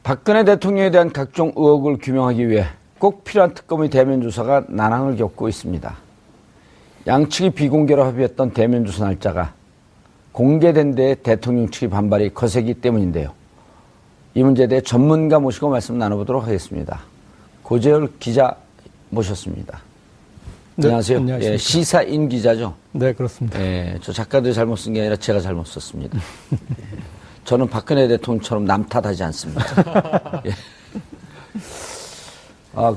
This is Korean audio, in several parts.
박근혜 대통령에 대한 각종 의혹을 규명하기 위해 꼭 필요한 특검의 대면 조사가 난항을 겪고 있습니다. 양측이 비공개로 합의했던 대면 조사 날짜가 공개된 데에 대통령 측의 반발이 거세기 때문인데요. 이 문제에 대해 전문가 모시고 말씀 나눠보도록 하겠습니다. 고재열 기자 모셨습니다. 네, 안녕하세요. 예, 시사인 기자죠? 네, 그렇습니다. 예, 저 작가들이 잘못 쓴 게 아니라 제가 잘못 썼습니다. 저는 박근혜 대통령처럼 남 탓하지 않습니다. 예.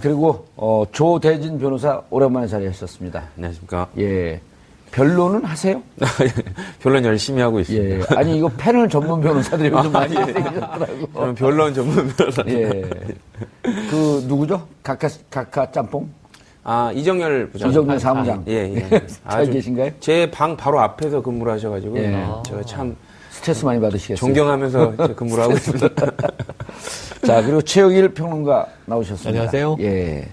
그리고 조대진 변호사 오랜만에 자리하셨습니다. 안녕하십니까. 예. 변론은 하세요? 변론 열심히 하고 있습니다. 예. 아니 이거 패널 전문 변호사들이 요즘 많이 생기셨더라고. 저는 변론 전문 변호사. 예. 그 누구죠? 각하 짬뽕? 이정열 부장. 이정열 사무장. 예. 잘 계신가요? 제 방 바로 앞에서 근무를 하셔가지고 예. 제가 참 스트레스 많이 받으시겠어요? 존경하면서 근무를 하고 있습니다. 자, 그리고 최영일 평론가 나오셨습니다. 안녕하세요. 예.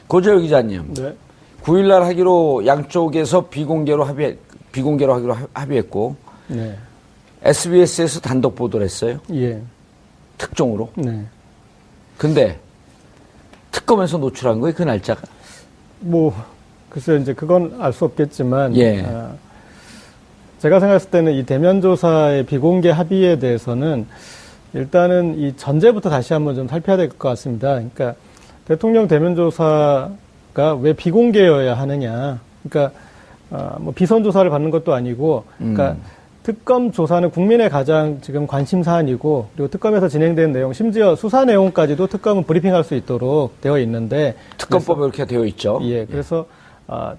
고재열 기자님. 네. 9일날 하기로 양쪽에서 비공개로 하기로 합의했고, 네. SBS에서 단독 보도를 했어요. 예. 특종으로. 네. 근데 특검에서 노출한 거예요, 그 날짜가. 글쎄요, 이제 그건 알 수 없겠지만, 예. 제가 생각했을 때는 이 대면조사의 비공개 합의에 대해서는 일단은 이 전제부터 다시 한번 좀 살펴야 될 것 같습니다. 그러니까 대통령 대면조사가 왜 비공개여야 하느냐. 그러니까, 비선 조사를 받는 것도 아니고, 그러니까 특검 조사는 국민의 가장 지금 관심 사안이고, 그리고 특검에서 진행된 내용, 심지어 수사 내용까지도 특검은 브리핑할 수 있도록 되어 있는데. 특검법에 이렇게 되어 있죠. 예, 그래서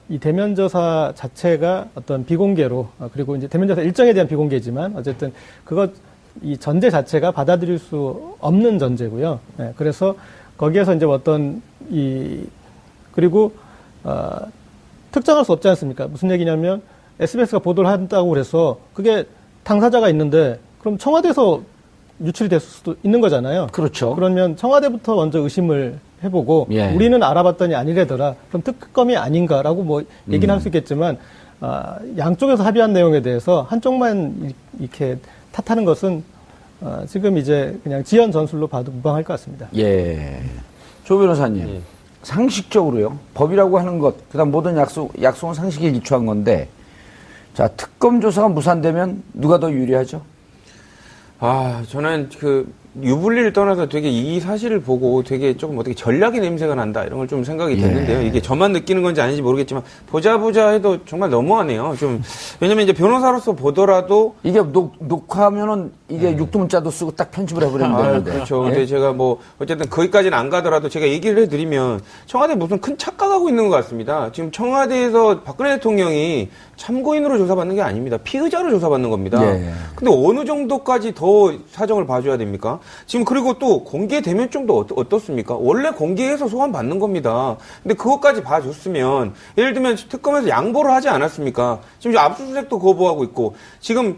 이 대면조사 자체가 어떤 비공개로, 그리고 이제 대면조사 일정에 대한 비공개지만 어쨌든 이 전제 자체가 받아들일 수 없는 전제고요. 예, 그래서 거기에서 이제 그리고 특정할 수 없지 않습니까? 무슨 얘기냐면 SBS가 보도를 한다고 그래서 그게 당사자가 있는데 그럼 청와대에서 유출이 됐을 수도 있는 거잖아요. 그렇죠. 그러면 청와대부터 먼저 의심을 해보고 예. 우리는 알아봤더니 아니래더라. 그럼 특검이 아닌가라고 얘기는 할 수 있겠지만 양쪽에서 합의한 내용에 대해서 한쪽만 이렇게 탓하는 것은 지금 이제 그냥 지연 전술로 봐도 무방할 것 같습니다. 예. 조 변호사님. 예. 상식적으로요. 법이라고 하는 것, 그다음 모든 약속은 상식에 기초한 건데, 자, 특검 조사가 무산되면 누가 더 유리하죠? 저는 유불리를 떠나서 되게 이 사실을 보고 되게 조금 어떻게 전략의 냄새가 난다 이런 걸 좀 생각이 됐는데요. 예. 이게 저만 느끼는 건지 아닌지 모르겠지만 보자 해도 정말 너무하네요. 왜냐면 이제 변호사로서 보더라도 이게 녹화하면은 이게 육두문자도 쓰고 딱 편집을 해버리면 되는데. 그렇죠. 예? 근데 제가 어쨌든 거기까지는 안 가더라도 제가 얘기를 해드리면 청와대 무슨 큰 착각하고 있는 것 같습니다. 지금 청와대에서 박근혜 대통령이 참고인으로 조사받는 게 아닙니다. 피의자로 조사받는 겁니다. 예. 근데 어느 정도까지 더 사정을 봐줘야 됩니까? 지금 그리고 또 공개되면 좀 더 어떻습니까? 원래 공개해서 소환 받는 겁니다. 근데 그것까지 봐줬으면 예를 들면 특검에서 양보를 하지 않았습니까? 지금 압수수색도 거부하고 있고 지금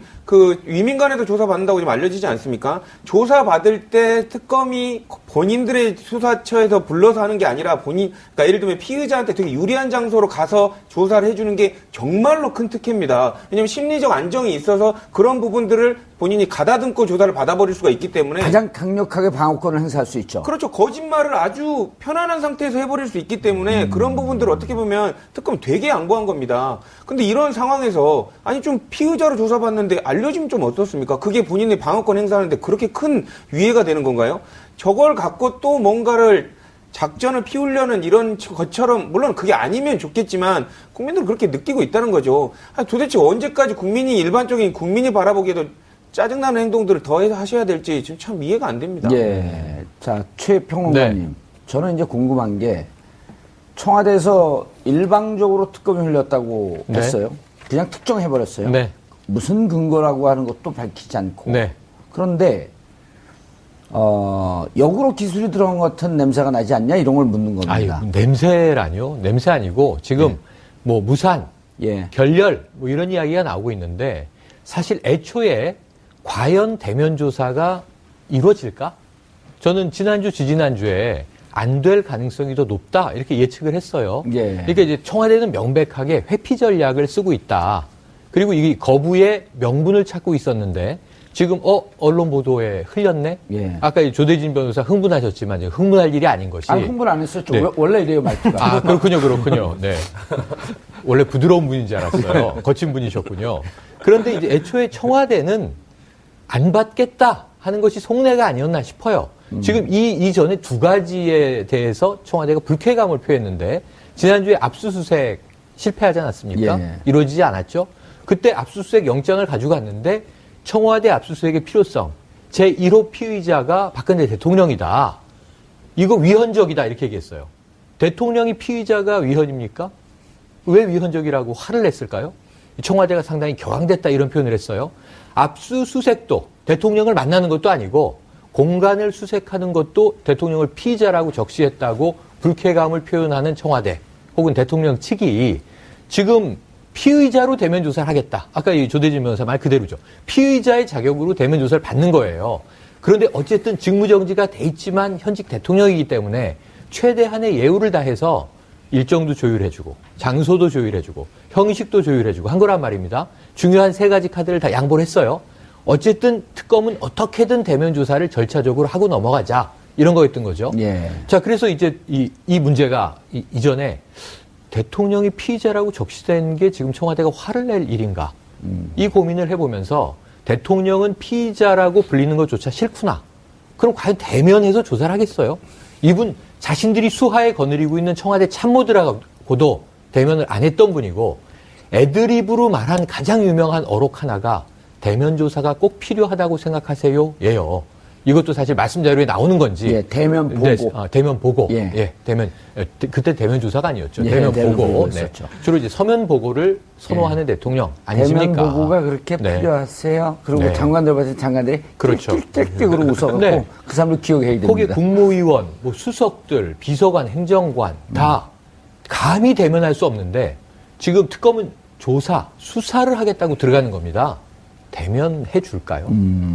위민관에도 조사받는다고 지금 알려지지 않습니까? 조사받을 때 특검이 본인들의 수사처에서 불러서 하는 게 아니라 그러니까 예를 들면 피의자한테 되게 유리한 장소로 가서 조사를 해주는 게 정말로 큰 특혜입니다. 왜냐면 심리적 안정이 있어서 그런 부분들을 본인이 가다듬고 조사를 받아버릴 수가 있기 때문에 가장 강력하게 방어권을 행사할 수 있죠. 그렇죠. 거짓말을 아주 편안한 상태에서 해버릴 수 있기 때문에 그런 부분들을 어떻게 보면 특검 되게 양보한 겁니다. 근데 이런 상황에서 좀 피의자로 조사받는데 알려주면 좀 어떻습니까? 그게 본인의 방어권 행사하는데 그렇게 큰 위해가 되는 건가요? 저걸 갖고 또 뭔가를 작전을 피우려는 이런 것처럼 물론 그게 아니면 좋겠지만 국민들은 그렇게 느끼고 있다는 거죠. 도대체 언제까지 일반적인 국민이 바라보기에도 짜증나는 행동들을 더 하셔야 될지 지금 참 이해가 안 됩니다. 예. 자, 최 평론가님. 네. 저는 이제 궁금한 게 청와대에서 일방적으로 특검이 흘렸다고 네. 했어요. 그냥 특정해버렸어요. 네. 무슨 근거라고 하는 것도 밝히지 않고. 네. 그런데 역으로 기술이 들어간 것 같은 냄새가 나지 않냐 이런 걸 묻는 겁니다. 냄새라뇨? 냄새 아니고 지금 무산, 예. 결렬 이런 이야기가 나오고 있는데 사실 애초에 과연 대면 조사가 이루어질까? 저는 지난주, 지지난주에 안 될 가능성이 더 높다 이렇게 예측을 했어요. 예. 그러니까 이제 청와대는 명백하게 회피 전략을 쓰고 있다. 그리고 이 거부의 명분을 찾고 있었는데 지금 언론 보도에 흘렸네. 예. 아까 이 조대진 변호사 흥분하셨지만 이제 흥분할 일이 아닌 것이. 흥분 안 했었죠. 네. 원래 이래요 말투가. 아, 그렇군요. 네. 원래 부드러운 분인 줄 알았어요. 거친 분이셨군요. 그런데 이제 애초에 청와대는 안 받겠다 하는 것이 속내가 아니었나 싶어요. 지금 이전에 두 가지에 대해서 청와대가 불쾌감을 표했는데, 지난주에 압수수색 실패하지 않았습니까? 예. 이루어지지 않았죠? 그때 압수수색 영장을 가져갔는데, 청와대 압수수색의 필요성, 제1호 피의자가 박근혜 대통령이다. 이거 위헌적이다. 이렇게 얘기했어요. 대통령이 피의자가 위헌입니까? 왜 위헌적이라고 화를 냈을까요? 청와대가 상당히 격앙됐다 이런 표현을 했어요. 압수수색도 대통령을 만나는 것도 아니고 공간을 수색하는 것도 대통령을 피의자라고 적시했다고 불쾌감을 표현하는 청와대 혹은 대통령 측이 지금 피의자로 대면 조사를 하겠다. 아까 이 조대진 변호사 말 그대로죠. 피의자의 자격으로 대면 조사를 받는 거예요. 그런데 어쨌든 직무정지가 돼 있지만 현직 대통령이기 때문에 최대한의 예우를 다해서 일정도 조율해주고 장소도 조율해주고 형식도 조율해주고 한 거란 말입니다. 중요한 세 가지 카드를 다 양보를 했어요. 어쨌든 특검은 어떻게든 대면 조사를 절차적으로 하고 넘어가자 이런 거였던 거죠. 예. 자, 그래서 이제 이 문제가 이전에 대통령이 피의자라고 적시된 게 지금 청와대가 화를 낼 일인가? 이 고민을 해보면서 대통령은 피의자라고 불리는 것조차 싫구나. 그럼 과연 대면해서 조사를 하겠어요? 이분 자신들이 수하에 거느리고 있는 청와대 참모들하고도 대면을 안 했던 분이고 애드립으로 말한 가장 유명한 어록 하나가 대면 조사가 꼭 필요하다고 생각하세요? 예요. 이것도 사실 말씀 자료에 나오는 건지. 예, 대면 보고. 네, 대면 보고. 예. 대면. 그때 대면 조사가 아니었죠. 예, 대면 대면 보고. 보고였었죠. 주로 이제 서면 보고를 선호하는 대통령 아니십니까? 대면 보고가 그렇게 네. 필요하세요? 그리고 네. 장관들 봤을 때 장관들이 그렇죠. 끽끽끽으로 웃어갖고 네. 그 사람들 기억해야 됩니다. 거기에 국무위원, 뭐 수석들, 비서관, 행정관 다 감히 대면할 수 없는데 지금 특검은 조사, 수사를 하겠다고 들어가는 겁니다. 대면해 줄까요?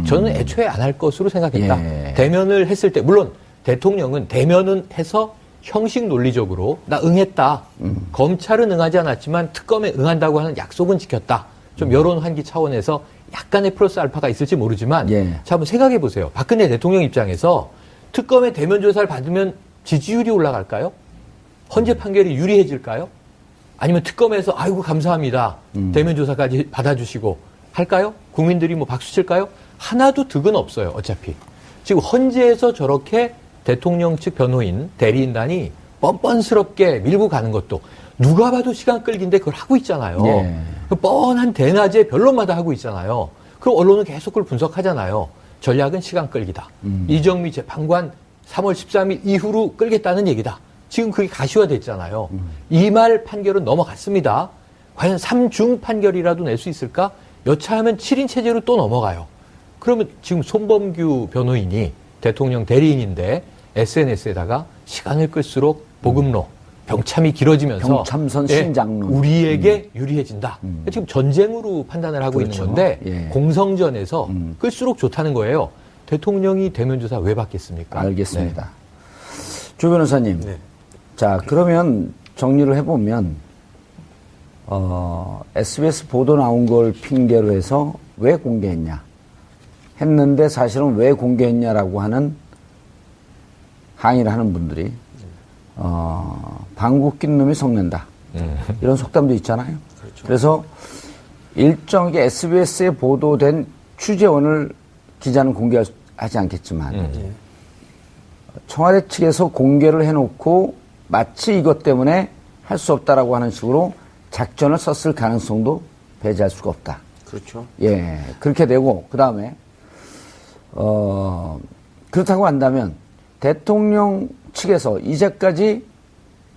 저는 애초에 안 할 것으로 생각했다. 예. 대면을 했을 때 물론 대통령은 대면은 해서 형식 논리적으로 나 응했다. 검찰은 응하지 않았지만 특검에 응한다고 하는 약속은 지켰다. 좀 여론 환기 차원에서 약간의 플러스 알파가 있을지 모르지만 예. 자 한번 생각해 보세요. 박근혜 대통령 입장에서 특검의 대면 조사를 받으면 지지율이 올라갈까요? 헌재 판결이 유리해질까요? 아니면 특검에서 아이고 감사합니다. 대면 조사까지 받아주시고 할까요? 국민들이 뭐 박수 칠까요? 하나도 득은 없어요. 어차피. 지금 헌재에서 저렇게 대통령 측 변호인, 대리인단이 뻔뻔스럽게 밀고 가는 것도 누가 봐도 시간 끌기인데 그걸 하고 있잖아요. 예. 그 뻔한 대낮에 변론마다 하고 있잖아요. 그럼 언론은 계속 그걸 분석하잖아요. 전략은 시간 끌기다. 이정미 재판관 3월 13일 이후로 끌겠다는 얘기다. 지금 그게 가시화됐잖아요. 이 말 판결은 넘어갔습니다. 과연 3중 판결이라도 낼 수 있을까? 여차하면 7인 체제로 또 넘어가요. 그러면 지금 손범규 변호인이 대통령 대리인인데 SNS에다가 시간을 끌수록 보급로, 병참이 길어지면서 병참선 신장로. 우리에게 유리해진다. 지금 전쟁으로 판단을 하고 그렇죠. 있는 건데 예. 공성전에서 끌수록 좋다는 거예요. 대통령이 대면 조사 왜 받겠습니까? 알겠습니다. 조 변호사님. 네. 자, 그러면 정리를 해보면 SBS 보도 나온 걸 핑계로 해서 왜 공개했냐 했는데 사실은 왜 공개했냐라고 하는 항의를 하는 분들이 방귀 낀 놈이 성낸다 이런 속담도 있잖아요. 그렇죠. 그래서 일정하게 SBS에 보도된 취재원을 기자는 공개하지 않겠지만 청와대 측에서 공개를 해놓고 마치 이것 때문에 할 수 없다라고 하는 식으로 작전을 썼을 가능성도 배제할 수가 없다. 그렇죠. 예, 그렇게 되고 그 다음에 그렇다고 한다면 대통령 측에서 이제까지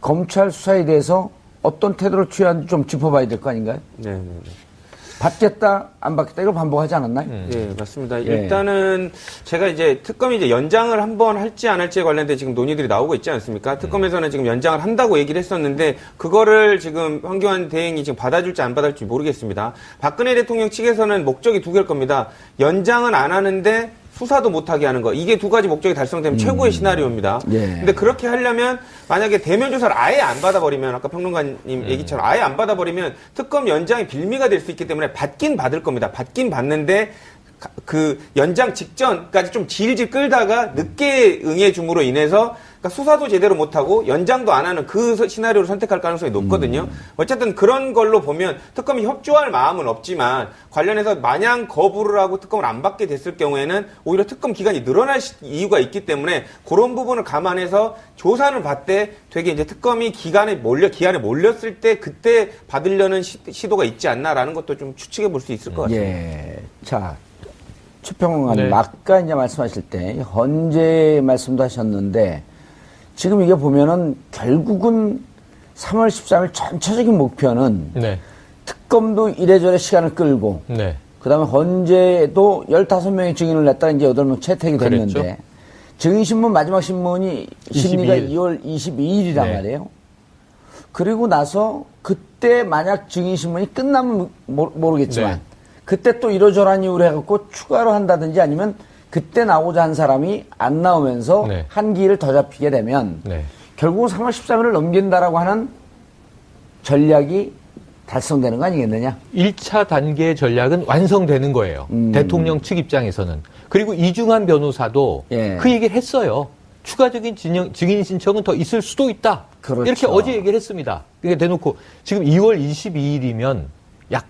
검찰 수사에 대해서 어떤 태도를 취하는지 좀 짚어봐야 될 거 아닌가요? 네. 받겠다, 안 받겠다 이걸 반복하지 않았나요? 네, 맞습니다. 예. 일단은 제가 이제 특검이 이제 연장을 한번 할지 안 할지에 관련된 지금 논의들이 나오고 있지 않습니까? 특검에서는 지금 연장을 한다고 얘기를 했었는데 그거를 지금 황교안 대행이 지금 받아줄지 안 받아줄지 모르겠습니다. 박근혜 대통령 측에서는 목적이 두 개일 겁니다. 연장은 안 하는데 수사도 못하게 하는 거. 이게 두 가지 목적이 달성되면 최고의 시나리오입니다. 예. 근데 그렇게 하려면 만약에 대면 조사를 아예 안 받아버리면 아까 평론가님 얘기처럼 아예 안 받아버리면 특검 연장이 빌미가 될 수 있기 때문에 받긴 받을 겁니다. 받긴 받는데 그 연장 직전까지 좀 질질 끌다가 늦게 응해줌으로 인해서 그러니까 수사도 제대로 못하고 연장도 안 하는 그 시나리오를 선택할 가능성이 높거든요. 어쨌든 그런 걸로 보면 특검이 협조할 마음은 없지만 관련해서 마냥 거부를 하고 특검을 안 받게 됐을 경우에는 오히려 특검 기간이 늘어날 이유가 있기 때문에 그런 부분을 감안해서 조사를 받되 되게 이제 특검이 기한에 몰렸을 때 그때 받으려는 시도가 있지 않나라는 것도 좀 추측해 볼 수 있을 것 같습니다. 예. 자, 최평론가님, 네. 아까 이제 말씀하실 때 헌재 말씀도 하셨는데 지금 이게 보면은 결국은 3월 13일 전체적인 목표는 네. 특검도 이래저래 시간을 끌고 네. 그다음에 헌재도 15명의 증인을 냈다가 이제 8명 채택이 됐는데 그랬죠. 증인신문 마지막 신문이 심리가 22일. 2월 22일이란 네. 말이에요. 그리고 나서 그때 만약 증인신문이 끝나면 모르겠지만 네. 그때 또 이러저러한 이유로 해갖고 추가로 한다든지 아니면 그때 나오자 한 사람이 안 나오면서 네. 한 기를 더 잡히게 되면 네. 결국 3월 13일을 넘긴다라고 하는 전략이 달성되는 거 아니겠느냐? 1차 단계의 전략은 완성되는 거예요. 대통령 측 입장에서는. 그리고 이중한 변호사도 예. 그 얘기를 했어요. 추가적인 증인 신청은 더 있을 수도 있다. 그렇죠. 이렇게 어제 얘기를 했습니다. 그러니까 대놓고 지금 2월 22일이면 약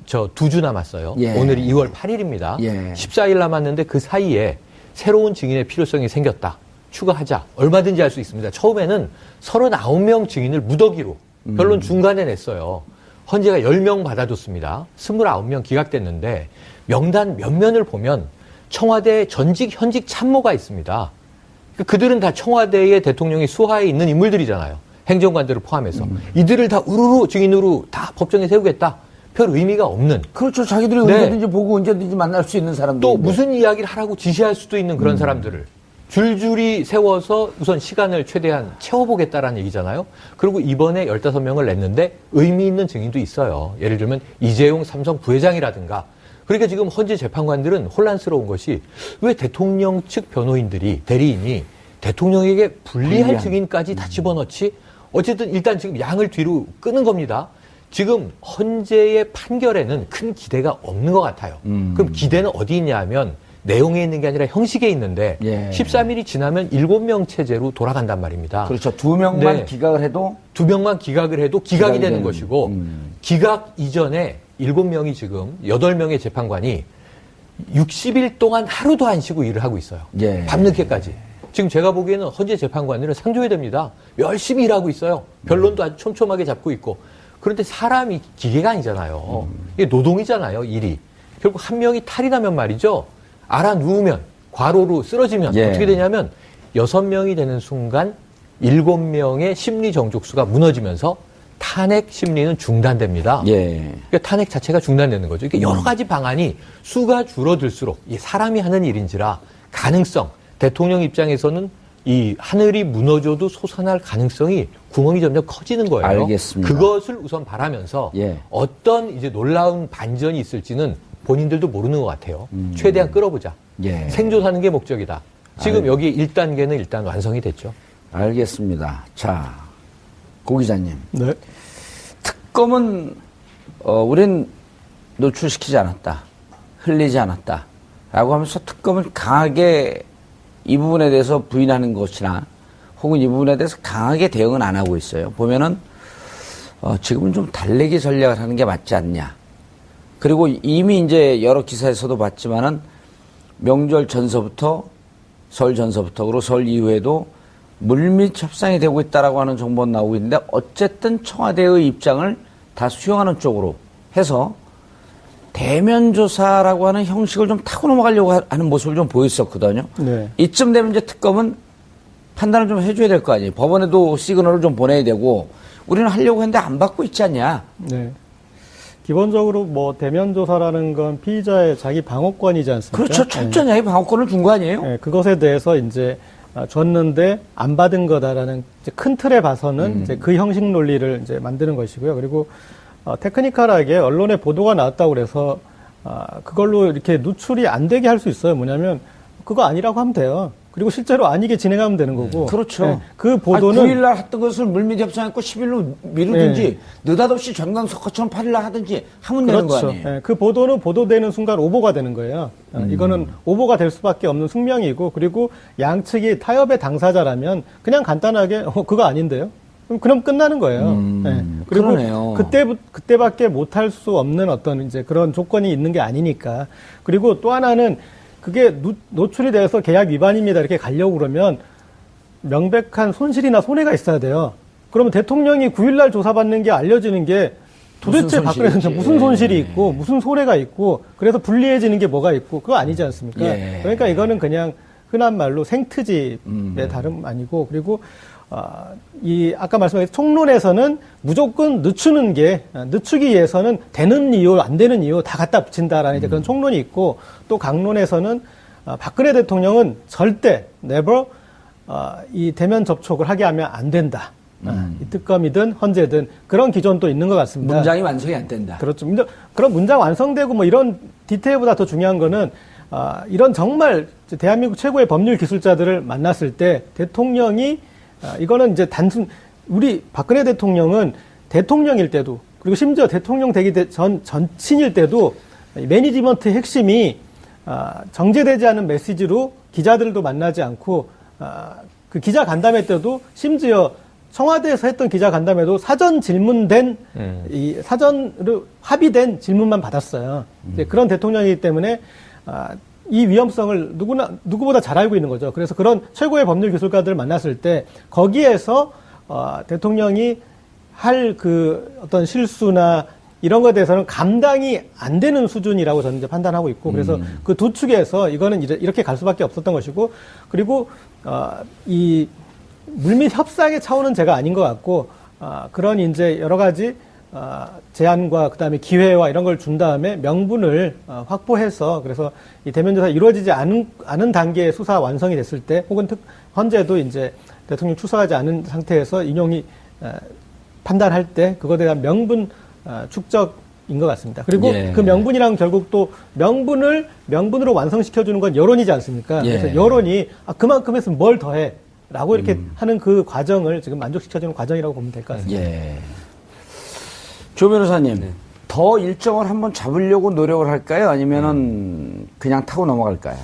2주 남았어요. 예. 오늘이 2월 8일입니다. 예. 14일 남았는데 그 사이에 새로운 증인의 필요성이 생겼다. 추가하자. 얼마든지 할 수 있습니다. 처음에는 39명 증인을 무더기로 결론 중간에 냈어요. 헌재가 10명 받아줬습니다. 29명 기각됐는데 명단 몇 면을 보면 청와대 전직 현직 참모가 있습니다. 그들은 다 청와대의 대통령이 수하에 있는 인물들이잖아요. 행정관들을 포함해서. 이들을 다 우르르 증인으로 다 법정에 세우겠다. 별 의미가 없는. 그렇죠. 자기들이 네. 언제든지 보고 언제든지 만날 수 있는 사람들. 또 무슨 이야기를 하라고 지시할 수도 있는 그런 사람들을 줄줄이 세워서 우선 시간을 최대한 채워보겠다라는 얘기잖아요. 그리고 이번에 15명을 냈는데 의미 있는 증인도 있어요. 예를 들면 이재용 삼성 부회장이라든가. 그러니까 지금 헌재 재판관들은 혼란스러운 것이 왜 대통령 측 변호인들이 대리인이 대통령에게 불리할 증인까지 다 집어넣지? 어쨌든 일단 지금 양을 뒤로 끄는 겁니다. 지금 헌재의 판결에는 큰 기대가 없는 것 같아요. 그럼 기대는 어디 있냐 하면 내용에 있는 게 아니라 형식에 있는데 예. 13일이 지나면 7명 체제로 돌아간단 말입니다. 그렇죠. 2명만 네. 기각을 해도 2명만 기각을 해도 기각이 되는 되는, 것이고 기각 이전에 7명이 지금 8명의 재판관이 60일 동안 하루도 안 쉬고 일을 하고 있어요. 예. 밤늦게까지. 지금 제가 보기에는 헌재 재판관들은 상조해야 됩니다. 열심히 일하고 있어요. 변론도 아주 촘촘하게 잡고 있고. 그런데 사람이 기계가 아니잖아요. 이게 노동이잖아요, 일이. 결국 한 명이 탈이 나면 말이죠. 알아 누우면, 과로로 쓰러지면 예. 어떻게 되냐면 6명이 되는 순간 7명의 심리 정족수가 무너지면서 탄핵 심리는 중단됩니다. 예. 그러니까 탄핵 자체가 중단되는 거죠. 그러니까 여러 가지 방안이 수가 줄어들수록 이 사람이 하는 일인지라 가능성, 대통령 입장에서는 이 하늘이 무너져도 솟아날 가능성이 구멍이 점점 커지는 거예요. 알겠습니다. 그것을 우선 바라면서 예. 어떤 이제 놀라운 반전이 있을지는 본인들도 모르는 것 같아요. 최대한 끌어보자. 예. 생존하는 게 목적이다. 지금 여기 1단계는 일단 완성이 됐죠. 알겠습니다. 자, 고 기자님. 네. 특검은 우린 노출시키지 않았다. 흘리지 않았다. 라고 하면서 특검을 강하게 이 부분에 대해서 부인하는 것이나 혹은 이 부분에 대해서 강하게 대응은 안 하고 있어요. 보면은 지금은 좀 달래기 전략을 하는 게 맞지 않냐. 그리고 이미 이제 여러 기사에서도 봤지만은 명절 전서부터 설 전서부터 그리고 설 이후에도 물밑 협상이 되고 있다라고 하는 정보가 나오고 있는데 어쨌든 청와대의 입장을 다 수용하는 쪽으로 해서 대면 조사라고 하는 형식을 좀 타고 넘어가려고 하는 모습을 좀 보였었거든요. 네. 이쯤 되면 이제 특검은 판단을 좀 해줘야 될 거 아니에요. 법원에도 시그널을 좀 보내야 되고 우리는 하려고 했는데 안 받고 있지 않냐. 네. 기본적으로 뭐 대면 조사라는 건 피의자의 자기 방어권이지 않습니까? 그렇죠. 철저히 방어권을 준 거 아니에요. 네, 그것에 대해서 이제 줬는데 안 받은 거다라는 이제 큰 틀에 봐서는 이제 그 형식 논리를 이제 만드는 것이고요. 그리고 테크니컬하게 언론에 보도가 나왔다고 그래서 그걸로 이렇게 누출이 안 되게 할 수 있어요. 뭐냐면 그거 아니라고 하면 돼요. 그리고 실제로 아니게 진행하면 되는 거고. 그렇죠. 예, 그 보도는 9일날 했던 것을 물밑 협상했고 10일로 미루든지 느닷없이 전광석화처럼 8일날 하든지 하면 되는 거 그렇죠. 아니에요. 예, 그 보도는 보도되는 순간 오보가 되는 거예요. 이거는 오보가 될 수밖에 없는 숙명이고, 그리고 양측이 타협의 당사자라면 그냥 간단하게 그거 아닌데요. 그럼 끝나는 거예요. 예. 그리고 그러네요. 그때밖에 못할 수 없는 어떤 이제 그런 조건이 있는 게 아니니까. 그리고 또 하나는 그게 노출이 돼서 계약 위반입니다 이렇게 가려고 그러면 명백한 손실이나 손해가 있어야 돼요. 그러면 대통령이 9일날 조사받는 게 알려지는 게 도대체 박근혜 대통령 무슨 손실이 있고 무슨 손해가 있고 그래서 불리해지는 게 뭐가 있고 그거 아니지 않습니까? 예. 그러니까 이거는 그냥 흔한 말로 생트집의 다름 아니고, 그리고 이 아까 말씀하신 총론에서는 무조건 늦추기 위해서는 되는 이유 안 되는 이유 다 갖다 붙인다라는 이제 그런 총론이 있고, 또 강론에서는 박근혜 대통령은 절대 never 이 대면 접촉을 하게 하면 안 된다. 이 특검이든 헌재든 그런 기존도 있는 것 같습니다. 문장이 완성이 안 된다. 그렇죠. 그런 문장 완성되고 뭐 이런 디테일보다 더 중요한 거는 이런 정말 대한민국 최고의 법률 기술자들을 만났을 때 대통령이 이거는 이제 단순 우리 박근혜 대통령은 대통령일 때도, 그리고 심지어 대통령 되기 전친일 때도 매니지먼트의 핵심이 정제되지 않은 메시지로 기자들도 만나지 않고 그 기자 간담회 때도 심지어 청와대에서 했던 기자 간담회도 사전 질문된 이 사전으로 합의된 질문만 받았어요. 이제 그런 대통령이기 때문에 이 위험성을 누구보다 잘 알고 있는 거죠. 그래서 그런 최고의 법률 기술가들을 만났을 때 거기에서 대통령이 할 그 어떤 실수나 이런 것에 대해서는 감당이 안 되는 수준이라고 저는 이제 판단하고 있고, 그래서 그 두 축에서 이거는 이렇게 갈 수밖에 없었던 것이고, 그리고 이 물밑 협상의 차원은 제가 아닌 것 같고, 그런 이제 여러 가지 제안과 그다음에 기회와 이런 걸 준 다음에 명분을 확보해서, 그래서 이 대면 조사 이루어지지 않은 단계의 수사 완성이 됐을 때, 혹은 헌재도 이제 대통령 출석하지 않은 상태에서 인용이 판단할 때 그것에 대한 명분 축적인 것 같습니다. 그리고 예. 그 명분이랑 결국 또 명분으로 완성시켜주는 건 여론이지 않습니까? 예. 그래서 여론이 그만큼 했으면 뭘 더해? 라고 이렇게 하는 그 과정을 지금 만족시켜주는 과정이라고 보면 될 것 같습니다. 예. 조 변호사님, 더 일정을 한번 잡으려고 노력을 할까요? 아니면은 그냥 타고 넘어갈까요?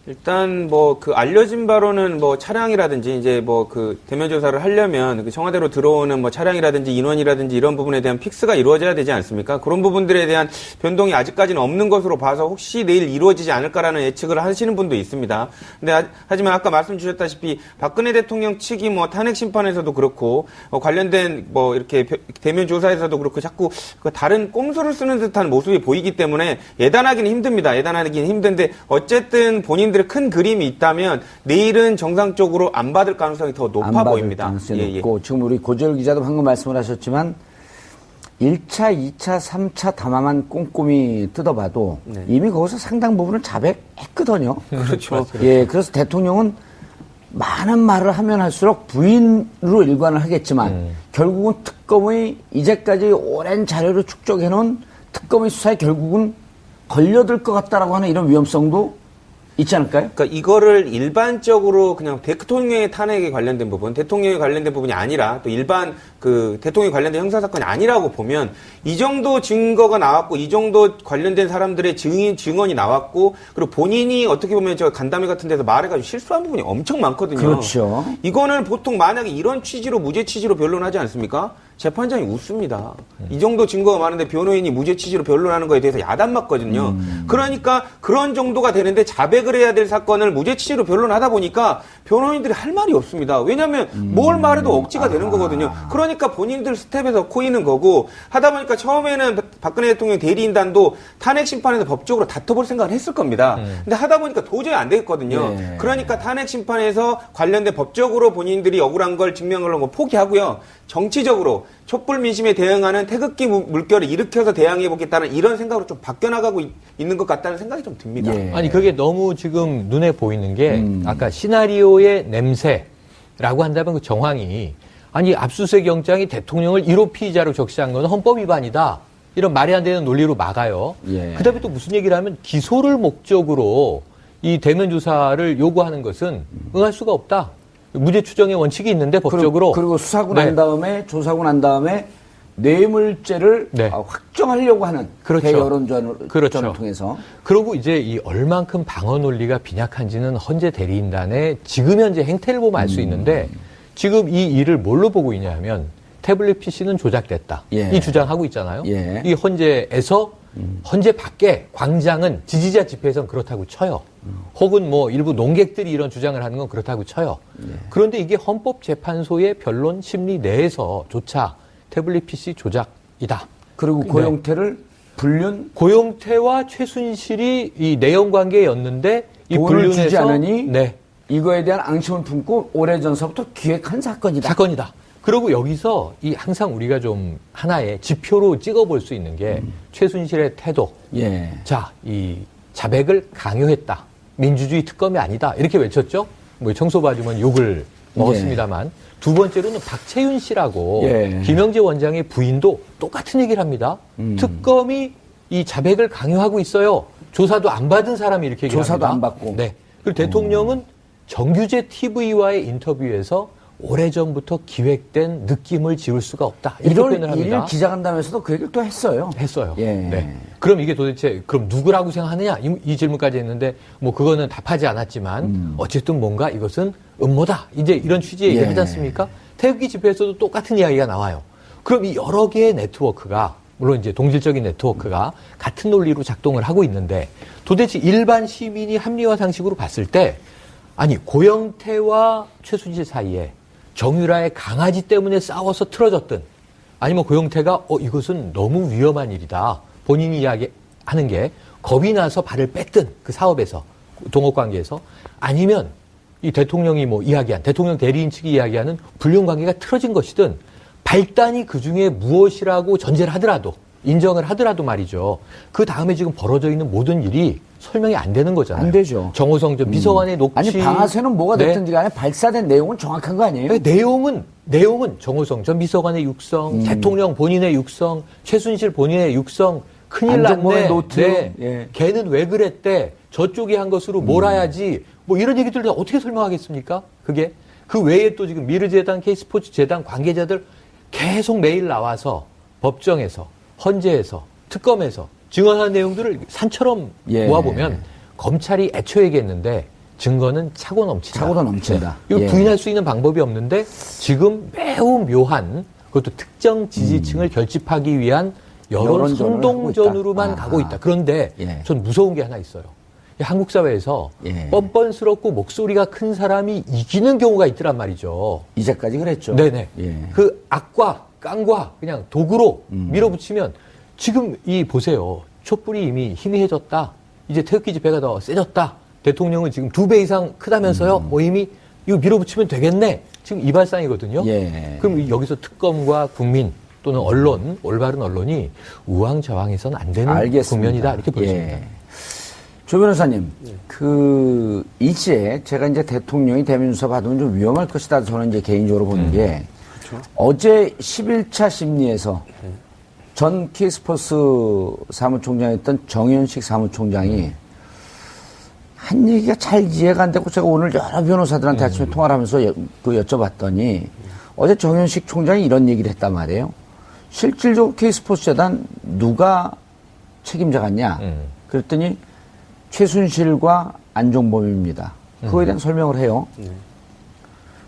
일단 뭐 그 알려진 바로는 뭐 차량이라든지 이제 뭐 그 대면 조사를 하려면 그 청와대로 들어오는 뭐 차량이라든지 인원이라든지 이런 부분에 대한 픽스가 이루어져야 되지 않습니까? 그런 부분들에 대한 변동이 아직까지는 없는 것으로 봐서 혹시 내일 이루어지지 않을까라는 예측을 하시는 분도 있습니다. 근데 하지만 아까 말씀 주셨다시피 박근혜 대통령 측이 뭐 탄핵 심판에서도 그렇고 관련된 뭐 이렇게 대면 조사에서도 그렇고 자꾸 다른 꼼수를 쓰는 듯한 모습이 보이기 때문에 예단하기는 힘듭니다. 예단하기는 힘든데 어쨌든 본인들의 큰 그림이 있다면 내일은 정상적으로 안 받을 가능성이 더 높아 보입니다. 가능성이 높고, 지금 우리 고재열 기자도 방금 말씀을 하셨지만 1차, 2차, 3차 담화만 꼼꼼히 뜯어봐도 이미 거기서 상당 부분을 자백했거든요. 그렇죠. 예, 그래서 대통령은 많은 말을 하면 할수록 부인으로 일관을 하겠지만 결국은 특검의 이제까지 오랜 자료를 축적해놓은 특검의 수사에 결국은 걸려들 것 같다라고 하는 이런 위험성도 있지 않을까요? 그러니까 이거를 일반적으로 그냥 대통령의 탄핵에 관련된 부분, 대통령에 관련된 부분이 아니라 또 일반 그 대통령에 관련된 형사사건이 아니라고 보면 이 정도 증거가 나왔고 이 정도 관련된 사람들의 증언이 나왔고 그리고 본인이 어떻게 보면 저 간담회 같은 데서 말해가지고 실수한 부분이 엄청 많거든요. 그렇죠. 이거는 보통 만약에 이런 취지로 무죄 취지로 변론하지 않습니까? 재판장이 웃습니다. 이 정도 증거가 많은데 변호인이 무죄 취지로 변론하는 거에 대해서 야단 맞거든요. 그러니까 그런 정도가 되는데 자백을 해야 될 사건을 무죄 취지로 변론하다 보니까 변호인들이 할 말이 없습니다. 왜냐하면 뭘 말해도 억지가 되는 거거든요. 그러니까 본인들 스텝에서 코이는 거고 하다 보니까 처음에는 박근혜 대통령 대리인단도 탄핵 심판에서 법적으로 다퉈볼 생각을 했을 겁니다. 근데 하다 보니까 도저히 안 되겠거든요. 네. 그러니까 탄핵 심판에서 관련된 법적으로 본인들이 억울한 걸 증명하려고 포기하고요. 정치적으로 촛불 민심에 대응하는 태극기 물결을 일으켜서 대항해보겠다는 이런 생각으로 좀 바뀌어나가고 있는 것 같다는 생각이 좀 듭니다. 예. 아니 그게 너무 지금 눈에 보이는 게 아까 시나리오의 냄새라고 한다면 그 정황이 아니 압수수색 영장이 대통령을 1호 피의자로 적시한 건 헌법 위반이다. 이런 말이 안 되는 논리로 막아요. 예. 그다음에 또 무슨 얘기를 하면 기소를 목적으로 이 대면 조사를 요구하는 것은 응할 수가 없다. 무죄 추정의 원칙이 있는데 법적으로. 그리고 수사하고 네. 난 다음에 조사하고 난 다음에 뇌물죄를 네. 확정하려고 하는 그렇죠. 대여론전을 그렇죠. 통해서 그리고 이제 이 얼만큼 방어 논리가 빈약한지는 헌재 대리인단의 지금 현재 행태를 보면 알 수 있는데 지금 이 일을 뭘로 보고 있냐 하면 태블릿 PC는 조작됐다. 예. 이 주장하고 있잖아요. 예. 이 헌재에서 헌재 밖에 광장은 지지자 집회에서는 그렇다고 쳐요. 혹은 뭐 일부 농객들이 이런 주장을 하는 건 그렇다고 쳐요. 그런데 이게 헌법재판소의 변론 심리 내에서조차 태블릿 PC 조작이다. 그리고 네. 고영태를 불륜 고영태와 최순실이 이 내연 관계였는데 이 돈을 불륜에서 주지 않으니 네, 이거에 대한 앙심을 품고 오래전서부터 기획한 사건이다. 사건이다. 그리고 여기서 이 항상 우리가 좀 하나의 지표로 찍어볼 수 있는 게 최순실의 태도. 예. 자, 이 자백을 강요했다. 민주주의 특검이 아니다. 이렇게 외쳤죠. 뭐 청소봐주면 욕을 먹었습니다만. 두 번째로는 박채윤 씨라고 예. 김영재 원장의 부인도 똑같은 얘기를 합니다. 특검이 이 자백을 강요하고 있어요. 조사도 안 받은 사람이 이렇게 얘기를 조사도 합니다. 안 받고. 네. 그리고 대통령은 정규제 TV와의 인터뷰에서 오래전부터 기획된 느낌을 지울 수가 없다. 이렇게 표현을 1월 합니다. 1일 기자간담회에서도 그 얘기를 또 했어요. 했어요. 예. 네. 그럼 이게 도대체 그럼 누구라고 생각하느냐 이 질문까지 했는데 뭐 그거는 답하지 않았지만 어쨌든 뭔가 이것은 음모다. 이제 이런 취지의 얘기를 예. 하지 않습니까? 태극기 집회에서도 똑같은 이야기가 나와요. 그럼 이 여러 개의 네트워크가 물론 이제 동질적인 네트워크가 같은 논리로 작동을 하고 있는데 도대체 일반 시민이 합리화 상식으로 봤을 때 아니 고영태와 최순실 사이에 정유라의 강아지 때문에 싸워서 틀어졌든 아니면 고영태가 이것은 너무 위험한 일이다. 본인이 이야기하는 게 겁이 나서 발을 뺐든 그 사업에서 동업관계에서 아니면 이 대통령이 뭐 이야기한 대통령 대리인 측이 이야기하는 불륜관계가 틀어진 것이든 발단이 그중에 무엇이라고 전제를 하더라도 인정을 하더라도 말이죠. 그 다음에 지금 벌어져 있는 모든 일이 설명이 안 되는 거잖아요. 안 되죠. 정호성 전 비서관의 녹취. 아니 방아쇠는 뭐가 됐든지 간에 발사된 내용은 정확한 거 아니에요? 네, 내용은 정호성 전 비서관의 육성, 대통령 본인의 육성, 최순실 본인의 육성, 큰일 안정범의 났네. 노트. 네. 예. 걔는 왜 그랬대? 저쪽이 한 것으로 몰아야지. 뭐 이런 얘기들을 다 어떻게 설명하겠습니까? 그게 그 외에 또 지금 미르재단, K스포츠재단 관계자들 계속 매일 나와서 법정에서, 헌재에서, 특검에서 증언한 내용들을 산처럼 예. 모아보면 검찰이 애초에 얘기했는데 증거는 차고 넘친다. 차고도 넘친다. 이걸 예. 부인할 수 있는 방법이 없는데 지금 매우 묘한 그것도 특정 지지층을 결집하기 위한 여론 여론전을 선동전으로만 하고 있다. 가고 있다. 그런데 예. 전 무서운 게 하나 있어요. 이 한국 사회에서 예. 뻔뻔스럽고 목소리가 큰 사람이 이기는 경우가 있더란 말이죠. 이제까지 그랬죠. 네네. 예. 그 악과 깡과 그냥 도구로 밀어붙이면 지금 이 보세요. 촛불이 이미 희미해졌다. 이제 태극기 집회가 더 세졌다. 대통령은 지금 2배 이상 크다면서요. 뭐 이미 이거 밀어붙이면 되겠네. 지금 이 발상이거든요. 예. 그럼 여기서 특검과 국민 또는 언론, 올바른 언론이 우왕좌왕해서는 안 되는 알겠습니다. 국면이다. 이렇게 보여집니다. 예. 조 변호사님, 이제 제가 이제 대통령이 대면 조사 받으면 좀 위험할 것이다. 저는 이제 개인적으로 보는 게 어제 11차 심리에서 전 K스포츠 사무총장이었던 정현식 사무총장이 한 얘기가 잘 이해가 안 되고 제가 오늘 여러 변호사들한테 아침에 통화를 하면서 여쭤봤더니 어제 정현식 총장이 이런 얘기를 했단 말이에요. 실질적으로 K스포츠 재단 누가 책임자 같냐? 그랬더니 최순실과 안종범입니다. 그거에 대한 설명을 해요.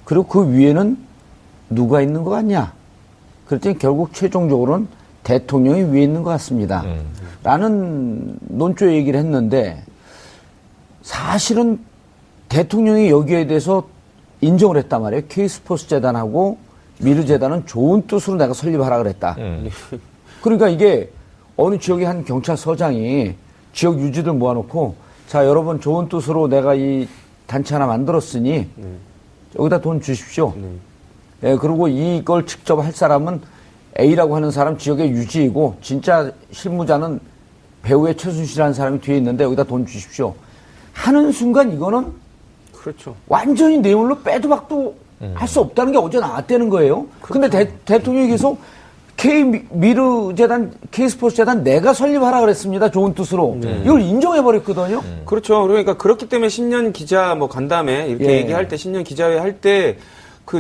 그리고 그 위에는 누가 있는 것 같냐? 그랬더니 결국 최종적으로는 대통령이 위에 있는 것 같습니다. 라는 논조의 얘기를 했는데 사실은 대통령이 여기에 대해서 인정을 했단 말이에요. K스포츠 재단하고 미르재단은 좋은 뜻으로 내가 설립하라 그랬다. 그러니까 이게 어느 지역의 한 경찰서장이 지역 유지들 모아놓고 자 여러분 좋은 뜻으로 내가 이 단체 하나 만들었으니 여기다 돈 주십시오. 예, 그리고 이걸 직접 할 사람은 A라고 하는 사람 지역의 유지이고 진짜 실무자는 배우의 최순실이라는 사람이 뒤에 있는데 여기다 돈 주십시오. 하는 순간 이거는 그렇죠. 완전히 내용으로 빼도 박도 할 수 없다는 게 어제 나왔다는 거예요. 근데 대통령이 계속 K미르재단, K스포츠재단 내가 설립하라 그랬습니다. 좋은 뜻으로. 이걸 인정해버렸거든요. 그렇죠. 그러니까 그렇기 때문에 신년 기자 뭐 간담회 이렇게 예. 얘기할 때 신년 기자회 할 때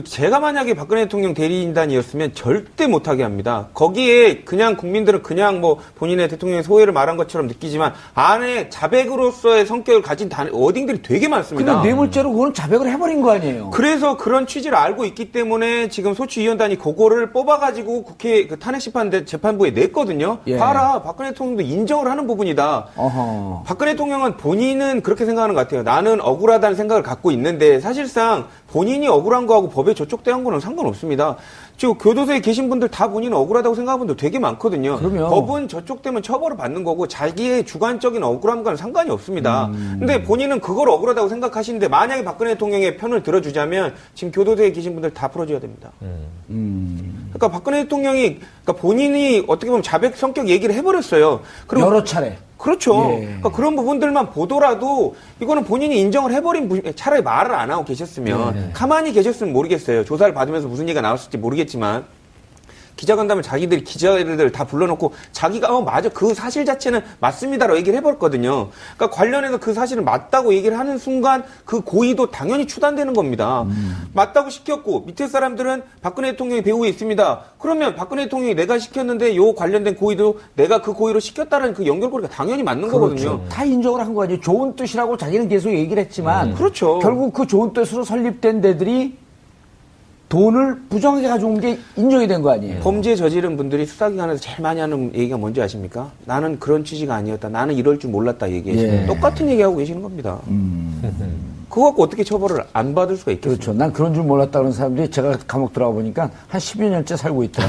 제가 만약에 박근혜 대통령 대리인단이었으면 절대 못하게 합니다. 거기에 그냥 국민들은 그냥 뭐 본인의 대통령의 소회를 말한 것처럼 느끼지만 안에 자백으로서의 성격을 가진 워딩들이 되게 많습니다. 근데 뇌물죄로 그건 자백을 해버린 거 아니에요. 그래서 그런 취지를 알고 있기 때문에 지금 소추위원단이 그거를 뽑아가지고 국회 그 탄핵심판 재판부에 냈거든요. 예. 봐라, 박근혜 대통령도 인정을 하는 부분이다. 어허. 박근혜 대통령은 본인은 그렇게 생각하는 것 같아요. 나는 억울하다는 생각을 갖고 있는데 사실상 본인이 억울한 거하고 법에 저촉대한 거는 상관없습니다. 지금 교도소에 계신 분들 다 본인은 억울하다고 생각하는 분들 되게 많거든요. 그럼요. 법은 저촉되면 처벌을 받는 거고 자기의 주관적인 억울함과는 상관이 없습니다. 근데 본인은 그걸 억울하다고 생각하시는데 만약에 박근혜 대통령의 편을 들어주자면 지금 교도소에 계신 분들 다 풀어줘야 됩니다. 그러니까 박근혜 대통령이 그러니까 본인이 어떻게 보면 자백 성격 얘기를 해버렸어요. 그리고 여러 차례. 그렇죠. 예. 그러니까 그런 부분들만 보더라도 이거는 본인이 인정을 해버린 차라리 말을 안 하고 계셨으면 가만히 계셨으면 모르겠어요. 조사를 받으면서 무슨 얘기가 나왔을지 모르겠지만 기자간담회 자기들이 기자들을 다 불러놓고 자기가 맞아 그 사실 자체는 맞습니다라고 얘기를 해버렸거든요. 그러니까 관련해서 그 사실을 맞다고 얘기를 하는 순간 그 고의도 당연히 추단되는 겁니다. 맞다고 시켰고 밑에 사람들은 박근혜 대통령이 배후에 있습니다. 그러면 박근혜 대통령이 내가 시켰는데 요 관련된 고의도 내가 그 고의로 시켰다는 그 연결고리가 당연히 맞는 거거든요. 다 인정을 한 거 아니에요. 좋은 뜻이라고 자기는 계속 얘기를 했지만 그렇죠. 결국 그 좋은 뜻으로 설립된 데들이 돈을 부정하게 가져온 게 인정이 된 거 아니에요. 범죄 저지른 분들이 수사기관에서 제일 많이 하는 얘기가 뭔지 아십니까? 나는 그런 취지가 아니었다. 나는 이럴 줄 몰랐다 얘기해요. 예. 똑같은 얘기하고 계시는 겁니다. 그거 갖고 어떻게 처벌을 안 받을 수가 있겠습니까? 그렇죠. 난 그런 줄 몰랐다 그런 사람들이 제가 감옥 들어가 보니까 한 10여 년째 살고 있다.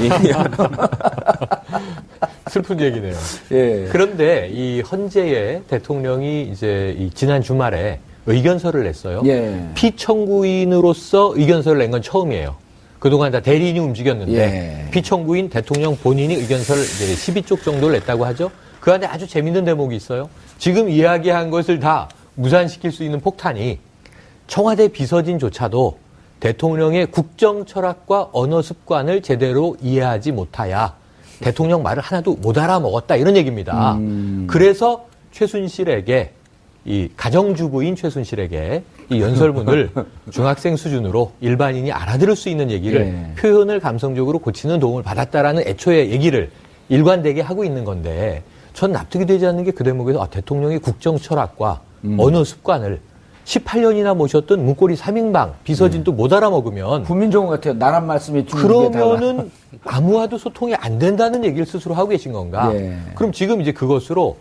슬픈 얘기네요. 예. 그런데 이 헌재의 대통령이 이제 이 지난 주말에 의견서를 냈어요. 예. 피청구인으로서 의견서를 낸 건 처음이에요. 그동안 다 대리인이 움직였는데 예. 피청구인 대통령 본인이 의견서를 이제 12쪽 정도를 냈다고 하죠. 그 안에 아주 재밌는 대목이 있어요. 지금 이야기한 것을 다 무산시킬 수 있는 폭탄이 청와대 비서진조차도 대통령의 국정 철학과 언어 습관을 제대로 이해하지 못하야 대통령 말을 하나도 못 알아먹었다 이런 얘기입니다. 그래서 최순실에게 이 가정주부인 최순실에게 이 연설문을 중학생 수준으로 일반인이 알아들을 수 있는 얘기를 예. 표현을 감성적으로 고치는 도움을 받았다라는 애초에 얘기를 일관되게 하고 있는 건데 전 납득이 되지 않는 게 그 대목에서 대통령의 국정 철학과 언어 습관을 18년이나 모셨던 문고리 3인방 비서진도 못 알아먹으면 국민 좋은 것 같아요. 나란 말씀이 그러면은 아무와도 소통이 안 된다는 얘기를 스스로 하고 계신 건가? 예. 그럼 지금 이제 그것으로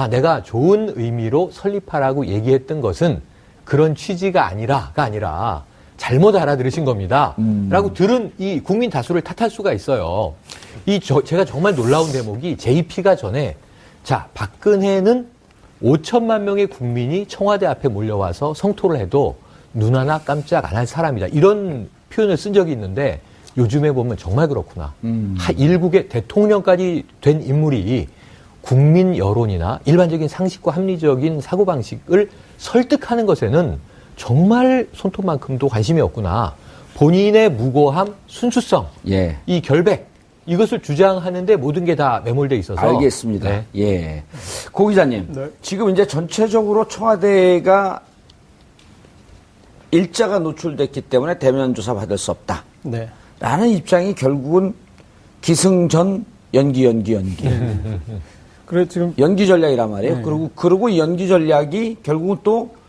내가 좋은 의미로 설립하라고 얘기했던 것은 그런 취지가 아니라 잘못 알아들으신 겁니다. 라고 들은 이 국민 다수를 탓할 수가 있어요. 제가 정말 놀라운 대목이 JP가 전에 박근혜는 5천만 명의 국민이 청와대 앞에 몰려와서 성토를 해도 눈 하나 깜짝 안 할 사람이다. 이런 표현을 쓴 적이 있는데 요즘에 보면 정말 그렇구나. 일국의 대통령까지 된 인물이 국민 여론이나 일반적인 상식과 합리적인 사고방식을 설득하는 것에는 정말 손톱만큼도 관심이 없구나. 본인의 무고함, 순수성, 예. 이 결백, 이것을 주장하는데 모든 게 다 매몰돼 있어서. 알겠습니다. 네. 예. 고 기자님, 네. 지금 이제 전체적으로 청와대가 일자가 노출됐기 때문에 대면 조사 받을 수 없다. 네. 라는 입장이 결국은 기승전 연기. 그래 지금 연기 전략이란 말이에요. 그리고 이 연기 전략이 결국은 또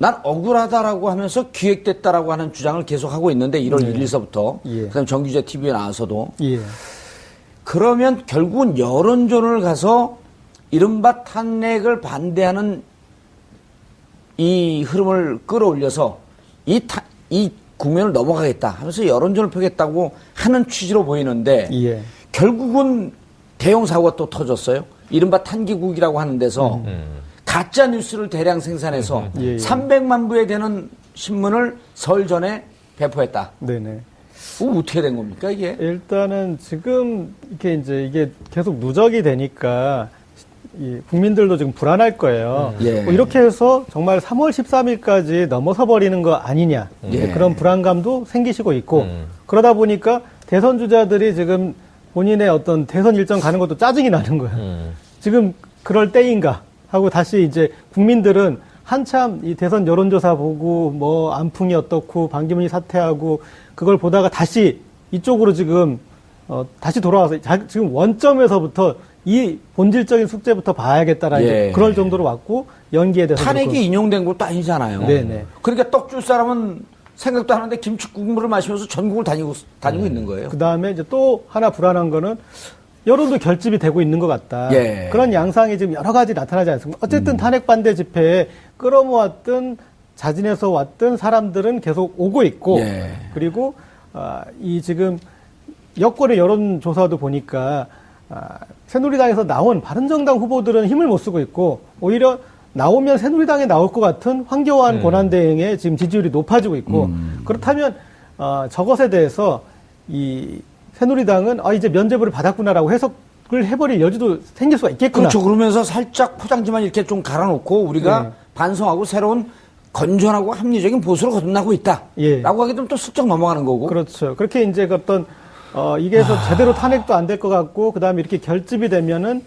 난 억울하다라고 하면서 기획됐다라고 하는 주장을 계속하고 있는데 1월 1일서부터 예. 그다음 정규제 TV에 나와서도 예. 그러면 결국은 여론전을 가서 이른바 탄핵을 반대하는 이 흐름을 끌어올려서 이 국면을 넘어가겠다 하면서 여론전을 펴겠다고 하는 취지로 보이는데 예. 결국은 대형 사고가 또 터졌어요. 이른바 탄기국이라고 하는 데서 가짜 뉴스를 대량 생산해서 예. 300만 부에 되는 신문을 설 전에 배포했다. 네네. 어떻게 된 겁니까 이게? 일단은 지금 이게 계속 누적이 되니까 국민들도 지금 불안할 거예요. 예. 이렇게 해서 정말 3월 13일까지 넘어서 버리는 거 아니냐. 예. 그런 불안감도 생기시고 있고 그러다 보니까 대선 주자들이 지금 본인의 어떤 대선 일정 가는 것도 짜증이 나는 거예요. 지금 그럴 때인가 하고 다시 이제 국민들은 한참 이 대선 여론조사 보고 뭐 안풍이 어떻고 반기문이 사퇴하고 그걸 보다가 다시 이쪽으로 지금 다시 돌아와서 지금 원점에서부터 이 본질적인 숙제부터 봐야겠다라는 예. 그럴 정도로 왔고 연기에 대해서 탄핵이 인용된 것도 아니잖아요. 네네. 그러니까 떡 줄 사람은 생각도 하는데 김치국물을 마시면서 전국을 다니고 있는 거예요. 그 다음에 이제 또 하나 불안한 거는 여론도 결집이 되고 있는 것 같다. 예. 그런 양상이 지금 여러 가지 나타나지 않습니까? 어쨌든 탄핵 반대 집회에 끌어모았던 자진해서 왔던 사람들은 계속 오고 있고 예. 그리고 이 지금 여권의 여론조사도 보니까 새누리당에서 나온 바른정당 후보들은 힘을 못 쓰고 있고 오히려 나오면 새누리당에 나올 것 같은 황교안 권한대행의 지금 지지율이 높아지고 있고 그렇다면 저것에 대해서 이 새누리당은 이제 면죄부를 받았구나라고 해석을 해버릴 여지도 생길 수가 있겠구나. 그렇죠. 그러면서 살짝 포장지만 이렇게 좀 갈아놓고 우리가 네. 반성하고 새로운 건전하고 합리적인 보수로 거듭나고 있다. 예. 라고 하게 되면 또 슬쩍 넘어가는 거고. 그렇죠. 그렇게 이제 어떤 이게 해서 제대로 탄핵도 안 될 것 같고 그다음에 이렇게 결집이 되면은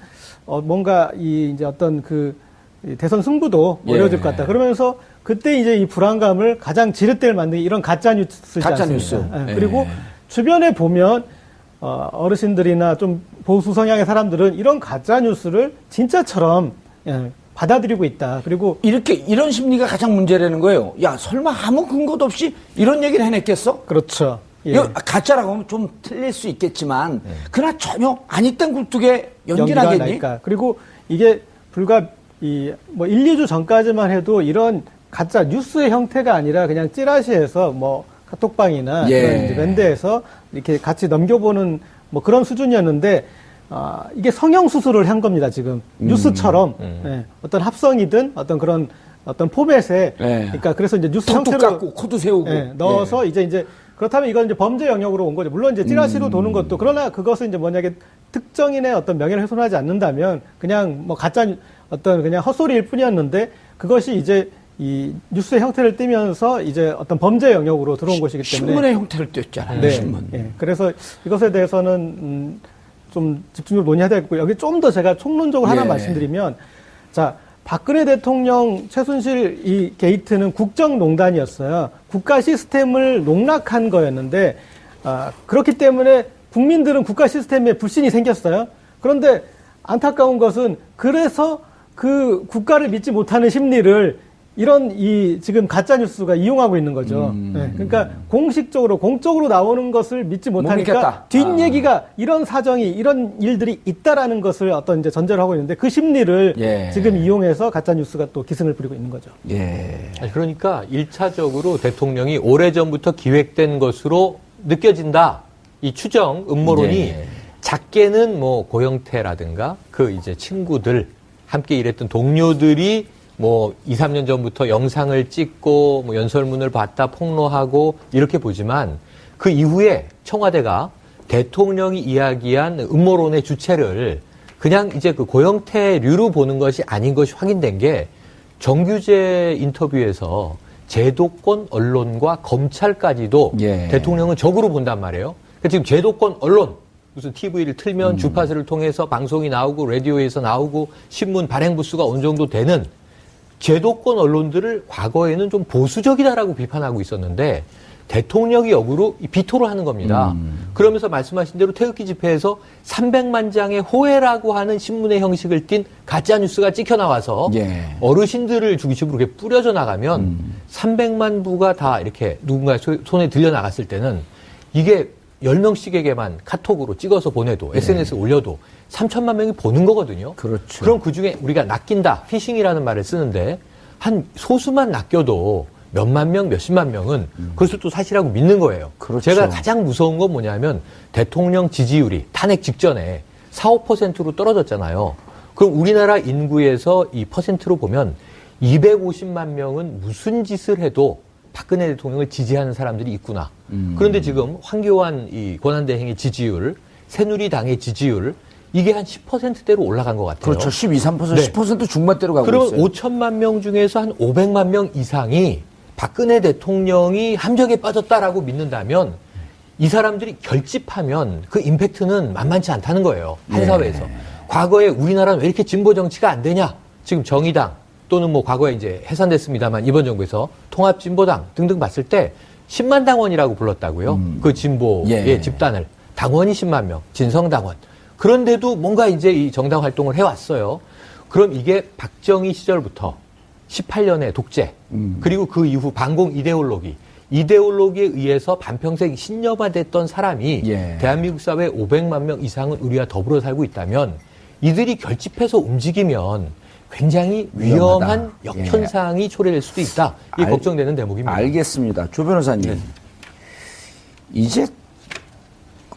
뭔가 이제 어떤 이 대선 승부도 예. 어려워질 것 같다. 그러면서 그때 이제 이 불안감을 가장 지렛대를 만드는 이런 가짜 뉴스지 가짜 않습니까? 뉴스. 예. 예. 그리고 주변에 보면 어르신들이나 좀 보수 성향의 사람들은 이런 가짜 뉴스를 진짜처럼 받아들이고 있다. 그리고 이런 심리가 가장 문제라는 거예요. 야, 설마 아무 근거도 없이 이런 얘기를 해냈겠어? 그렇죠. 예. 이거 가짜라고 하면 좀 틀릴 수 있겠지만, 그러나 전혀 아니땐 굴뚝에 연기가 연기라겠니? 날까. 그리고 이게 불과 1, 2주 전까지만 해도 이런 가짜 뉴스의 형태가 아니라 그냥 찌라시에서 뭐 카톡방이나 예. 그런 이제 밴드에서 이렇게 같이 넘겨보는 뭐 그런 수준이었는데 이게 성형 수술을 한 겁니다, 지금. 뉴스처럼. 예, 어떤 합성이든 어떤 그런 어떤 포맷에. 예. 그러니까 그래서 이제 뉴스 톡톡 형태로. 깎고 코드 세우고. 넣어서 이제 그렇다면 이건 이제 범죄 영역으로 온 거죠. 물론 이제 찌라시로 도는 것도 그러나 그것은 이제 뭐냐게 특정인의 어떤 명예를 훼손하지 않는다면 그냥 뭐 가짜 어떤 그냥 헛소리일 뿐이었는데 그것이 이제 이 뉴스의 형태를 띠면서 이제 어떤 범죄 영역으로 들어온 것이기 때문에 신문의 형태를 띄었잖아요. 신문. 예. 그래서 이것에 대해서는 좀 집중적으로 논의해야 되겠고 여기 좀 더 제가 총론적으로 하나 예. 말씀드리면 자 박근혜 대통령 최순실 이 게이트는 국정농단이었어요. 국가 시스템을 농락한 거였는데 그렇기 때문에 국민들은 국가 시스템에 불신이 생겼어요. 그런데 안타까운 것은 그래서 그 국가를 믿지 못하는 심리를 이런 지금 가짜 뉴스가 이용하고 있는 거죠. 네, 그러니까 공식적으로 공적으로 나오는 것을 믿지 못하니까 믿겠다. 뒷얘기가 이런 사정이 이런 일들이 있다라는 것을 어떤 이제 전제로 하고 있는데 그 심리를 예. 지금 이용해서 가짜 뉴스가 또 기승을 부리고 있는 거죠. 예. 그러니까 1차적으로 대통령이 오래전부터 기획된 것으로 느껴진다. 이 추정, 음모론이 예. 작게는 뭐 고영태라든가 그 이제 친구들 함께 일했던 동료들이 뭐 2, 3년 전부터 영상을 찍고 뭐 연설문을 봤다 폭로하고 이렇게 보지만 그 이후에 청와대가 대통령이 이야기한 음모론의 주체를 그냥 이제 그 고영태류로 보는 것이 아닌 것이 확인된 게 정규재 인터뷰에서 제도권 언론과 검찰까지도 예. 대통령은 적으로 본단 말이에요. 그러니까 지금 제도권 언론 무슨 TV를 틀면 주파수를 통해서 방송이 나오고 라디오에서 나오고 신문 발행 부수가 어느 정도 되는 제도권 언론들을 과거에는 좀 보수적이다라고 비판하고 있었는데 대통령이 역으로 비토를 하는 겁니다. 그러면서 말씀하신 대로 태극기 집회에서 300만 장의 호해라고 하는 신문의 형식을 띤 가짜 뉴스가 찍혀 나와서 예. 어르신들을 중심으로 이렇게 뿌려져 나가면 300만 부가 다 이렇게 누군가 손에 들려 나갔을 때는 이게 10명씩에게만 카톡으로 찍어서 보내도 SNS에 올려도 3천만 명이 보는 거거든요. 그렇죠. 그럼 그중에 우리가 낚인다, 피싱이라는 말을 쓰는데 한 소수만 낚여도 몇만 명, 몇십만 명은 그것을 또 사실하고 믿는 거예요. 그렇죠. 제가 가장 무서운 건 뭐냐면 대통령 지지율이 탄핵 직전에 4, 5%로 떨어졌잖아요. 그럼 우리나라 인구에서 이 퍼센트로 보면 250만 명은 무슨 짓을 해도 박근혜 대통령을 지지하는 사람들이 있구나. 그런데 지금 황교안 이 권한대행의 지지율, 새누리당의 지지율 이게 한 10%대로 올라간 것 같아요. 그렇죠. 12, 3%, 네. 10% 중반대로 가고 그러면 있어요. 5천만 명 중에서 한 500만 명 이상이 박근혜 대통령이 함정에 빠졌다라고 믿는다면 이 사람들이 결집하면 그 임팩트는 만만치 않다는 거예요. 한 예. 사회에서. 과거에 우리나라는 왜 이렇게 진보 정치가 안 되냐? 지금 정의당 또는 뭐 과거에 이제 해산됐습니다만 이번 정부에서 통합진보당 등등 봤을 때 10만 당원이라고 불렀다고요. 그 진보의 예. 집단을. 당원이 10만 명, 진성당원. 그런데도 뭔가 이제 이 정당 활동을 해왔어요. 그럼 이게 박정희 시절부터 18년의 독재, 그리고 그 이후 반공 이데올로기에 의해서 반평생 신념화됐던 사람이 예. 대한민국 사회 500만 명 이상은 우리와 더불어 살고 있다면 이들이 결집해서 움직이면 굉장히 위험한 위험하다. 역현상이 초래될 수도 있다. 이게 걱정되는 대목입니다. 알겠습니다. 조 변호사님. 이제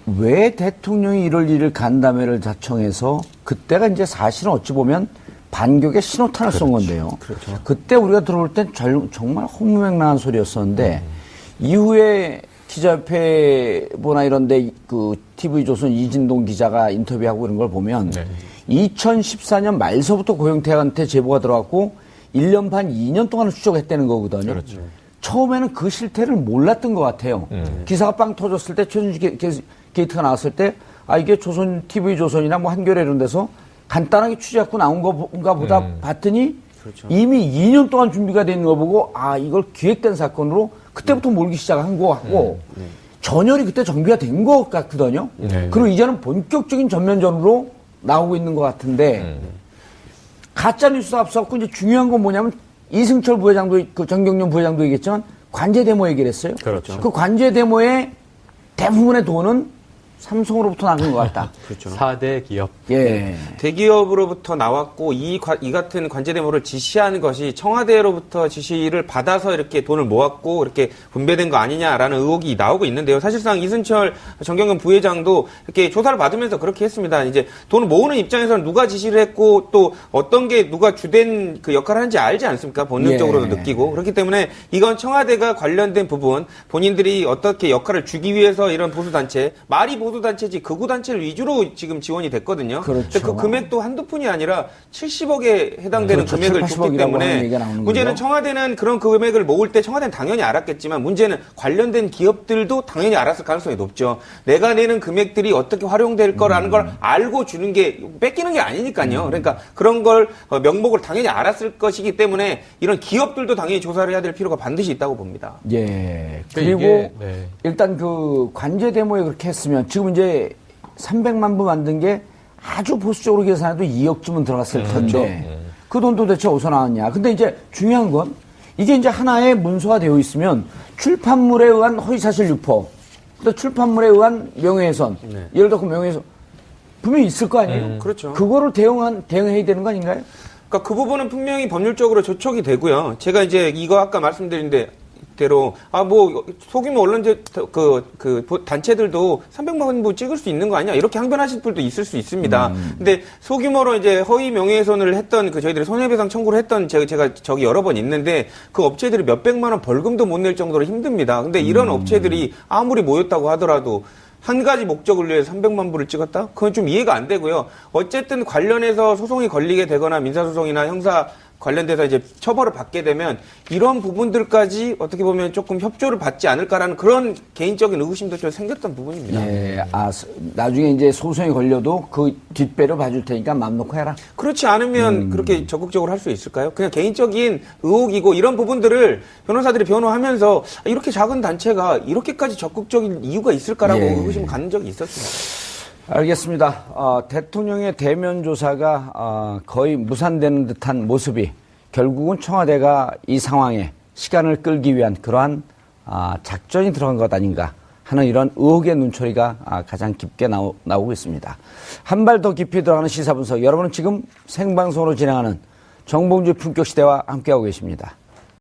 왜 대통령이 이럴 일을 간담회를 자청해서 그때가 이제 사실은 어찌 보면 반격의 신호탄을 쏜 건데요. 그렇죠. 그때 우리가 들어올 땐 정말 허무맹랑한 소리였었는데 이후에 기자협회보나 이런데 그 TV조선 이진동 기자가 인터뷰하고 이런 걸 보면 2014년 말서부터 고영태한테 제보가 들어갔고 1년 반, 2년 동안을 추적했다는 거거든요. 그렇죠. 처음에는 그 실태를 몰랐던 것 같아요. 기사가 빵 터졌을 때 최순실 게이트가 나왔을 때 이게 조선 TV 조선이나 뭐 한겨레 이런 데서 간단하게 취재하고 나온 건가 보다 봤더니 그렇죠. 이미 2년 동안 준비가 된 거 보고 이걸 기획된 사건으로 그때부터 몰기 시작한 거 같고 전열이 그때 정비가 된 것 같거든요. 그리고 이제는 본격적인 전면전으로 나오고 있는 것 같은데 가짜 뉴스 앞서고 이제 중요한 건 뭐냐면 이승철 부회장도 그 정경련 부회장도 얘기했지만 관제 데모 얘기를 했어요. 그렇죠. 그 관제 데모의 대부분의 돈은 삼성으로부터 나간 것 같다. 그렇죠. 4대 기업. 예. 대기업으로부터 나왔고 이 같은 관제 데모를 지시한 것이 청와대로부터 지시를 받아서 이렇게 돈을 모았고 이렇게 분배된 거 아니냐라는 의혹이 나오고 있는데요. 사실상 이승철 정경련 부회장도 이렇게 조사를 받으면서 그렇게 했습니다. 이제 돈을 모으는 입장에서는 누가 지시를 했고 또 어떤 게 누가 주된 그 역할을 하는지 알지 않습니까? 본능적으로도 예. 느끼고 그렇기 때문에 이건 청와대가 관련된 부분 본인들이 어떻게 역할을 주기 위해서 이런 보수단체 말이 보수단체지 극우단체를 위주로 지금 지원이 됐거든요. 그렇죠. 근데 그 금액도 한두 푼이 아니라 70억에 해당되는 그렇죠. 금액을 70, 줬기 80억 이라고 하는 때문에 얘기가 나오는 문제는 거죠. 청와대는 그런 금액을 모을 때 청와대는 당연히 알았겠지만 문제는 관련된 기업들도 당연히 알았을 가능성이 높죠. 내가 내는 금액들이 어떻게 활용될 거라는 걸 알고 주는 게 뺏기는 게 아니니까요. 그러니까 그런 걸 명목을 당연히 알았을 것이기 때문에 이런 기업들도 당연히 조사를 해야 될 필요가 반드시 있다고 봅니다. 예. 그러니까 그리고 이게, 네. 일단 그 관제 데모에 그렇게 했으면 지금 이제 300만 부 만든 게 아주 보수적으로 계산해도 2억쯤은 들어갔을 텐데 그 돈 도대체 어디서 나왔냐. 근데 이제 중요한 건 이게 이제 하나의 문서화되어 있으면 출판물에 의한 허위사실 유포, 또 출판물에 의한 명예훼손, 예를 들어 그 명예훼손 분명히 있을 거 아니에요? 그렇죠. 그거를 대응해야 되는 거 아닌가요? 그러니까 그 부분은 분명히 법률적으로 조촉이 되고요. 제가 이제 이거 아까 말씀드린 대로 뭐 소규모 언론제 단체들도 300만 부 찍을 수 있는 거 아니야? 이렇게 항변하실 분도 있을 수 있습니다. 근데 소규모로 이제 허위 명예훼손을 했던 저희들이 손해배상 청구를 했던 제가 저기 여러 번 있는데 그 업체들이 몇백만 원 벌금도 못 낼 정도로 힘듭니다. 근데 이런 업체들이 아무리 모였다고 하더라도 한 가지 목적을 위해 300만 부를 찍었다? 그건 좀 이해가 안 되고요. 어쨌든 관련해서 소송이 걸리게 되거나 민사소송이나 형사 관련돼서 이제 처벌을 받게 되면 이런 부분들까지 어떻게 보면 조금 협조를 받지 않을까라는 그런 개인적인 의구심도 좀 생겼던 부분입니다. 예. 나중에 이제 소송이 걸려도 그 뒷배를 봐줄 테니까 마음 놓고 해라. 그렇지 않으면 그렇게 적극적으로 할 수 있을까요? 그냥 개인적인 의혹이고 이런 부분들을 변호사들이 변호하면서 이렇게 작은 단체가 이렇게까지 적극적인 이유가 있을까라고 예. 의구심을 갖는 적이 있었습니다. 알겠습니다. 대통령의 대면 조사가 거의 무산되는 듯한 모습이 결국은 청와대가 이 상황에 시간을 끌기 위한 그러한 작전이 들어간 것 아닌가 하는 이런 의혹의 눈초리가 가장 깊게 나오고 있습니다. 한 발 더 깊이 들어가는 시사분석. 여러분은 지금 생방송으로 진행하는 정봉주 품격시대와 함께하고 계십니다.